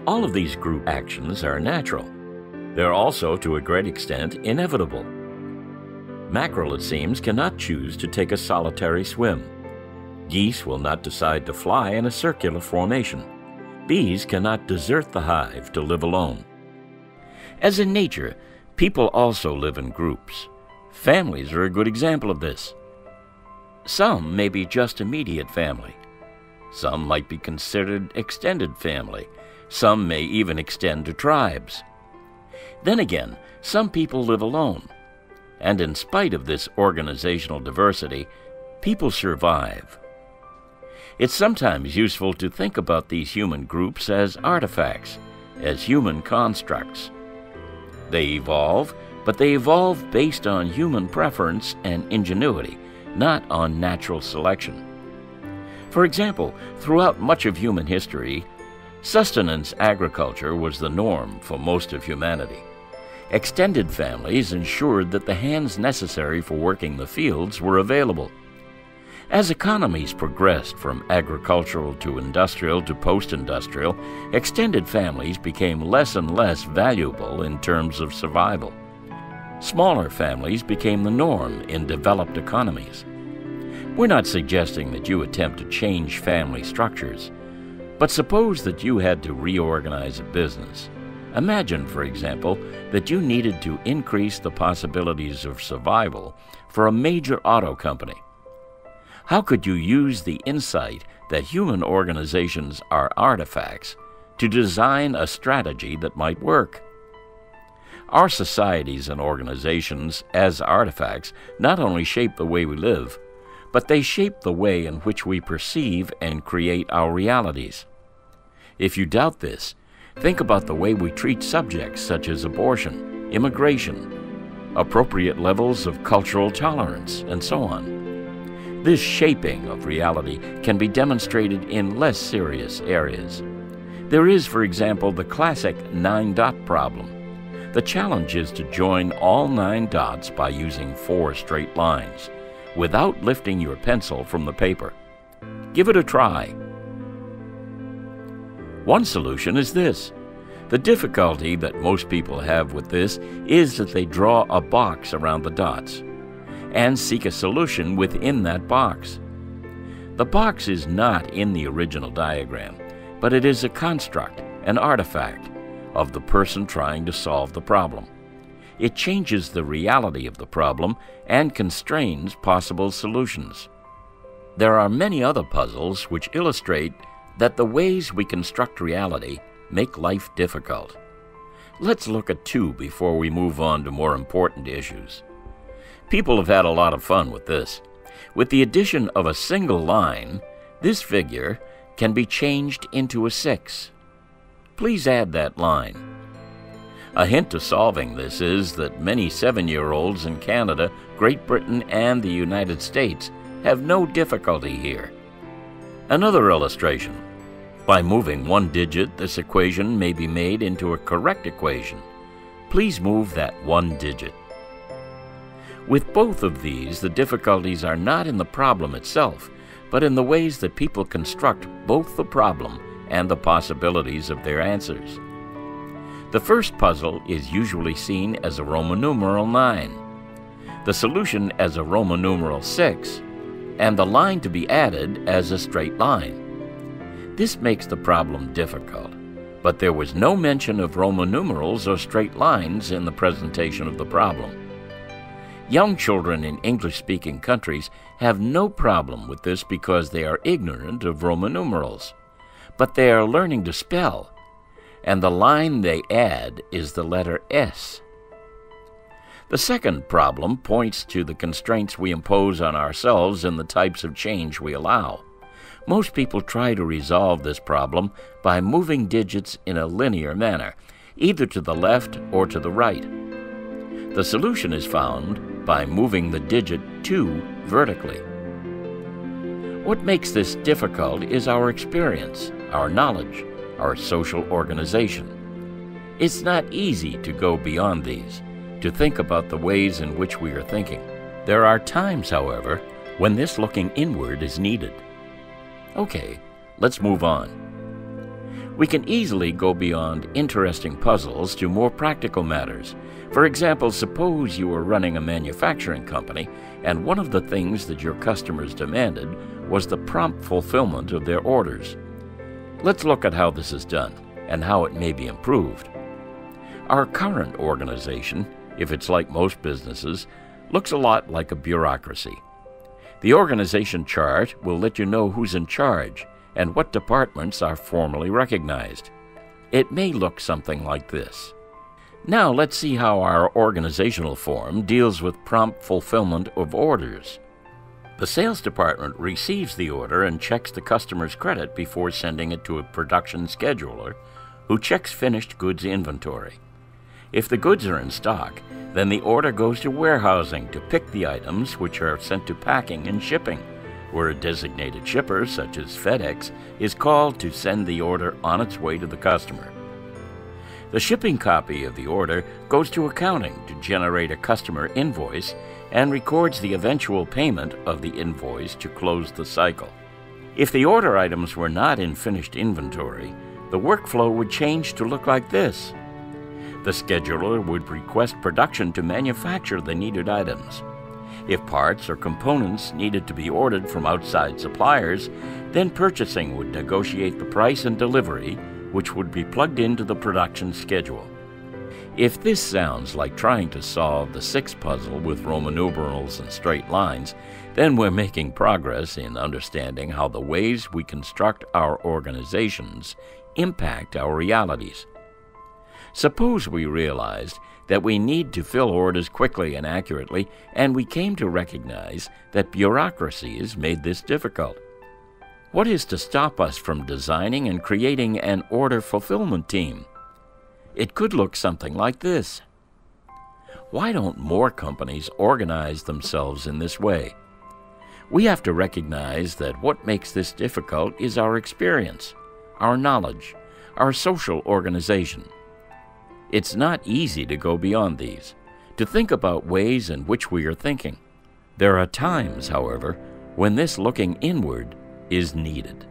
All of these group actions are natural. They're also, to a great extent, inevitable. Mackerel, it seems, cannot choose to take a solitary swim. Geese will not decide to fly in a circular formation. Bees cannot desert the hive to live alone. As in nature, people also live in groups. Families are a good example of this. Some may be just immediate family. Some might be considered extended family. Some may even extend to tribes. Then again, some people live alone. And in spite of this organizational diversity, people survive. It's sometimes useful to think about these human groups as artifacts, as human constructs. They evolve, but they evolve based on human preference and ingenuity, not on natural selection. For example, throughout much of human history, sustenance agriculture was the norm for most of humanity. Extended families ensured that the hands necessary for working the fields were available. As economies progressed from agricultural to industrial to post-industrial, extended families became less and less valuable in terms of survival. Smaller families became the norm in developed economies. We're not suggesting that you attempt to change family structures. But suppose that you had to reorganize a business. Imagine, for example, that you needed to increase the possibilities of survival for a major auto company. How could you use the insight that human organizations are artifacts to design a strategy that might work? Our societies and organizations, as artifacts, not only shape the way we live, but they shape the way in which we perceive and create our realities. If you doubt this, think about the way we treat subjects such as abortion, immigration, appropriate levels of cultural tolerance, and so on. This shaping of reality can be demonstrated in less serious areas. There is, for example, the classic 9-dot problem. The challenge is to join all 9 dots by using 4 straight lines, without lifting your pencil from the paper. Give it a try. One solution is this. The difficulty that most people have with this is that they draw a box around the dots and seek a solution within that box. The box is not in the original diagram, but it is a construct, an artifact, of the person trying to solve the problem. It changes the reality of the problem and constrains possible solutions. There are many other puzzles which illustrate that the ways we construct reality make life difficult. Let's look at 2 before we move on to more important issues. People have had a lot of fun with this. With the addition of a single line, this figure can be changed into a 6. Please add that line. A hint to solving this is that many 7-year-olds in Canada, Great Britain, and the United States have no difficulty here. Another illustration. By moving 1 digit, this equation may be made into a correct equation. Please move that 1 digit. With both of these, the difficulties are not in the problem itself, but in the ways that people construct both the problem and the possibilities of their answers. The first puzzle is usually seen as a Roman numeral 9, the solution as a Roman numeral 6, and the line to be added as a straight line. This makes the problem difficult, but there was no mention of Roman numerals or straight lines in the presentation of the problem. Young children in English-speaking countries have no problem with this because they are ignorant of Roman numerals, but they are learning to spell, and the line they add is the letter S. The second problem points to the constraints we impose on ourselves and the types of change we allow. Most people try to resolve this problem by moving digits in a linear manner, either to the left or to the right. The solution is found by moving the digit 2 vertically. What makes this difficult is our experience, our knowledge, our social organization. It's not easy to go beyond these, to think about the ways in which we are thinking. There are times, however, when this looking inward is needed. Okay, let's move on. We can easily go beyond interesting puzzles to more practical matters. For example, suppose you were running a manufacturing company, and one of the things that your customers demanded was the prompt fulfillment of their orders. Let's look at how this is done and how it may be improved. Our current organization, if it's like most businesses, looks a lot like a bureaucracy. The organization chart will let you know who's in charge and what departments are formally recognized. It may look something like this. Now let's see how our organizational form deals with prompt fulfillment of orders. The sales department receives the order and checks the customer's credit before sending it to a production scheduler, who checks finished goods inventory. If the goods are in stock, then the order goes to warehousing to pick the items, which are sent to packing and shipping, where a designated shipper, such as FedEx, is called to send the order on its way to the customer. The shipping copy of the order goes to accounting to generate a customer invoice and records the eventual payment of the invoice to close the cycle. If the order items were not in finished inventory, the workflow would change to look like this. The scheduler would request production to manufacture the needed items. If parts or components needed to be ordered from outside suppliers, then purchasing would negotiate the price and delivery, which would be plugged into the production schedule. If this sounds like trying to solve the 6 puzzle with Roman numerals and straight lines, then we're making progress in understanding how the ways we construct our organizations impact our realities. Suppose we realized that we need to fill orders quickly and accurately, and we came to recognize that bureaucracies made this difficult. What is to stop us from designing and creating an order fulfillment team? It could look something like this. Why don't more companies organize themselves in this way? We have to recognize that what makes this difficult is our experience, our knowledge, our social organization. It's not easy to go beyond these, to think about ways in which we are thinking. There are times, however, when this looking inward is needed.